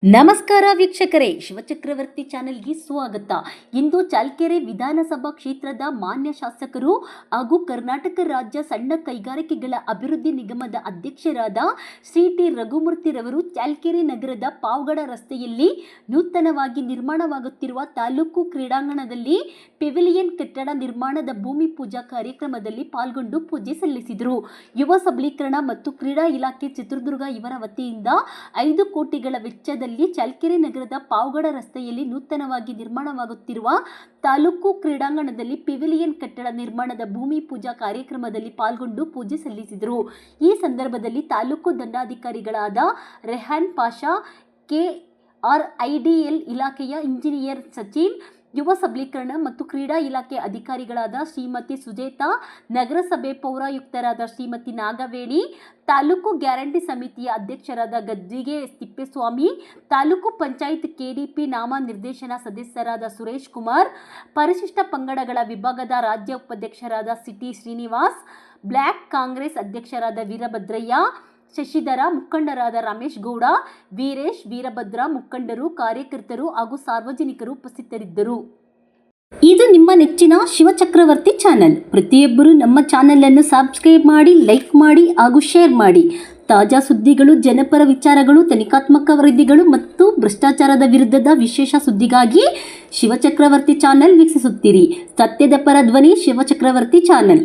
ನಮಸ್ಕಾರ ವೀಕ್ಷಕರೇ, ಶಿವಚಕ್ರವರ್ತಿ ಚಾನೆಲ್ಗೆ ಸ್ವಾಗತ. ಇಂದು ಚಳ್ಳಕೆರೆ ವಿಧಾನಸಭಾ ಕ್ಷೇತ್ರದ ಮಾನ್ಯ ಶಾಸಕರು ಹಾಗೂ ಕರ್ನಾಟಕ ರಾಜ್ಯ ಸಣ್ಣ ಕೈಗಾರಿಕೆಗಳ ಅಭಿವೃದ್ಧಿ ನಿಗಮದ ಅಧ್ಯಕ್ಷರಾದ ಶ್ರೀ ಟಿ ರಘುಮೂರ್ತಿರವರು ಚಳ್ಳಕೆರೆ ನಗರದ ಪಾವಗಡ ರಸ್ತೆಯಲ್ಲಿ ನೂತನವಾಗಿ ನಿರ್ಮಾಣವಾಗುತ್ತಿರುವ ತಾಲೂಕು ಕ್ರೀಡಾಂಗಣದಲ್ಲಿ ಪೆವಿಲಿಯನ್ ಕಟ್ಟಡ ನಿರ್ಮಾಣದ ಭೂಮಿ ಪೂಜಾ ಕಾರ್ಯಕ್ರಮದಲ್ಲಿ ಪಾಲ್ಗೊಂಡು ಪೂಜೆ ಸಲ್ಲಿಸಿದರು. ಯುವ ಸಬಲೀಕರಣ ಮತ್ತು ಕ್ರೀಡಾ ಇಲಾಖೆ ಚಿತ್ರದುರ್ಗ ಇವರ ವತಿಯಿಂದ 5 ಕೋಟಿಗಳ ವೆಚ್ಚದಲ್ಲಿ ಚಳ್ಳಕೆರೆ ನಗರದ ಪಾವಗಡ ರಸ್ತೆಯಲ್ಲಿ ನೂತನವಾಗಿ ನಿರ್ಮಾಣವಾಗುತ್ತಿರುವ ತಾಲೂಕು ಕ್ರೀಡಾಂಗಣದಲ್ಲಿ ಪೆವಿಲಿಯನ್ ಕಟ್ಟಡ ನಿರ್ಮಾಣದ ಭೂಮಿ ಪೂಜಾ ಕಾರ್ಯಕ್ರಮದಲ್ಲಿ ಪಾಲ್ಗೊಂಡು ಪೂಜೆ ಸಲ್ಲಿಸಿದರು. ಈ ಸಂದರ್ಭದಲ್ಲಿ ತಾಲೂಕು ದಂಡಾಧಿಕಾರಿಗಳಾದ ರೆಹಾನ್ ಪಾಷಾ, KRIDL ಇಲಾಖೆಯ ಇಂಜಿನಿಯರ್ ಸಚಿನ್, ಯುವ ಸಬಲೀಕರಣ ಮತ್ತು ಕ್ರೀಡಾ ಇಲಾಖೆ ಅಧಿಕಾರಿಗಳಾದ ಶ್ರೀಮತಿ ಸುಜೇತಾ, ನಗರಸಭೆ ಪೌರಾಯುಕ್ತರಾದ ಶ್ರೀಮತಿ ನಾಗವೇಣಿ, ತಾಲೂಕು ಗ್ಯಾರಂಟಿ ಸಮಿತಿಯ ಅಧ್ಯಕ್ಷರಾದ ಗದ್ದಿಗೆ ತಿಪ್ಪೇಸ್ವಾಮಿ, ತಾಲೂಕು ಪಂಚಾಯತ್ KDP ನಾಮ ನಿರ್ದೇಶನ ಸದಸ್ಯರಾದ ಸುರೇಶ್ ಕುಮಾರ್, ಪರಿಶಿಷ್ಟ ಪಂಗಡಗಳ ವಿಭಾಗದ ರಾಜ್ಯ ಉಪಾಧ್ಯಕ್ಷರಾದ ಸಿಟಿ ಶ್ರೀನಿವಾಸ್, ಬ್ಲಾಕ್ ಕಾಂಗ್ರೆಸ್ ಅಧ್ಯಕ್ಷರಾದ ವೀರಭದ್ರಯ್ಯ, ಶಶಿಧರ, ಮುಖಂಡರಾದ ರಮೇಶ್ ಗೌಡ, ವೀರೇಶ್, ವೀರಭದ್ರ, ಮುಖಂಡರು, ಕಾರ್ಯಕರ್ತರು ಹಾಗೂ ಸಾರ್ವಜನಿಕರು ಉಪಸ್ಥಿತರಿದ್ದರು. ಇದು ನಿಮ್ಮ ನೆಚ್ಚಿನ ಶಿವಚಕ್ರವರ್ತಿ ಚಾನೆಲ್. ಪ್ರತಿಯೊಬ್ಬರು ನಮ್ಮ ಚಾನೆಲ್ ಅನ್ನು ಸಬ್ಸ್ಕ್ರೈಬ್ ಮಾಡಿ, ಲೈಕ್ ಮಾಡಿ ಹಾಗೂ ಶೇರ್ ಮಾಡಿ. ತಾಜಾ ಸುದ್ದಿಗಳು, ಜನಪರ ವಿಚಾರಗಳು, ತನಿಖಾತ್ಮಕ ವರದಿಗಳು ಮತ್ತು ಭ್ರಷ್ಟಾಚಾರದ ವಿರುದ್ಧದ ವಿಶೇಷ ಸುದ್ದಿಗಾಗಿ ಶಿವಚಕ್ರವರ್ತಿ ಚಾನೆಲ್ ವೀಕ್ಷಿಸುತ್ತೀರಿ. ಸತ್ಯದ ಪರ ಧ್ವನಿ ಶಿವಚಕ್ರವರ್ತಿ ಚಾನೆಲ್.